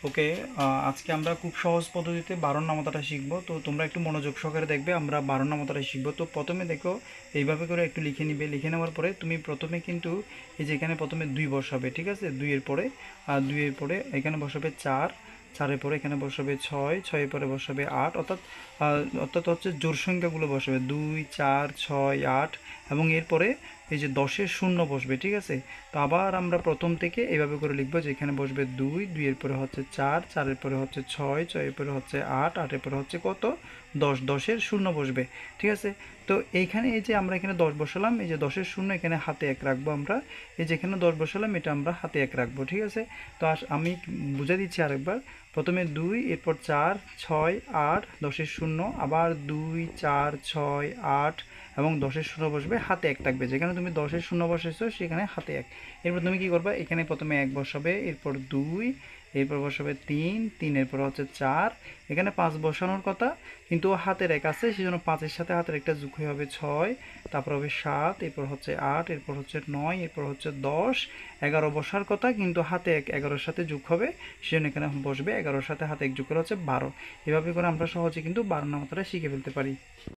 ওকে, আজকে আমরা খুব সহজ পদ্ধতিতে 12 নামতাটা শিখবো। তো তোমরা একটু মনোযোগ সহকারে দেখবে, আমরা 12 নামতাটা শিখবো। তো প্রথমে দেখো, এইভাবে করে একটু লিখে নিবে। লিখে নেওয়ার পরে তুমি প্রথমে কিন্তু এই যে এখানে প্রথমে 2 বসাবে, ঠিক আছে? 2 এর পরে আর 2 এর পরে এখানে বসাবে 4, 4 এর পরে এখানে বসাবে 6, 6 এর পরে বসাবে 8, অর্থাৎ হচ্ছে জোড় সংখ্যাগুলো বসাবে 2, 4, 6, 8 এবং এরপরে এই যে 10-এর শূন্য বসবে, ঠিক আছে? তো আবার আমরা প্রথম থেকে এইভাবে করে লিখবো যে এখানে বসবে 2, 2 এর পরে হচ্ছে 4, 4 এর পরে হচ্ছে 6, 6 এর পরে হচ্ছে 8, 8 এর পরে হচ্ছে কত? 10, 10-এর শূন্য বসবে, ঠিক আছে? তো এইখানে এই যে আমরা এখানে 10 বসালাম, এই যে 10-এর শূন্য এখানে হাতে 1 রাখবো আমরা। এই যে এখানে 10 বসালাম, এটা আমরা হাতে 1 রাখবো, ঠিক আছে? তো আমি বুঝে দিচ্ছি আরেকবার। প্রথমে 2, এরপর 4, 6, 8, 10-এর শূন্য, আবার 2, 4, 6, 8 এবং 10-এর শূন্য বসবে, হাতে 1 থাকবে। যেখানে তুমি 10-এর শূন্য বসাইছো সেখানে হাতে 1। এরপর তুমি কি করবা, এখানে প্রথমে 1 বসাবে, এরপর 2, এরপর বসাবে 3, 3 এরপর হচ্ছে 4, এখানে 5 বসানোর কথা কিন্তু হাতের 1 আছে, সেজন্য 5-এর সাথে হাতের একটা যোগ হয়ে হবে 6, তারপর হবে 7, এরপর হচ্ছে 8, এরপর হচ্ছে 9, এরপর হচ্ছে 10, 11 বসার কথা কিন্তু হাতে 1 11-এর সাথে যোগ হবে, সেজন্য এখানে বসবে 11-এর সাথে হাতে 1 যোগ করে হচ্ছে 12। এভাবে করে আমরা সহজে কিন্তু 12 নামতাটা শিখে ফেলতে পারি।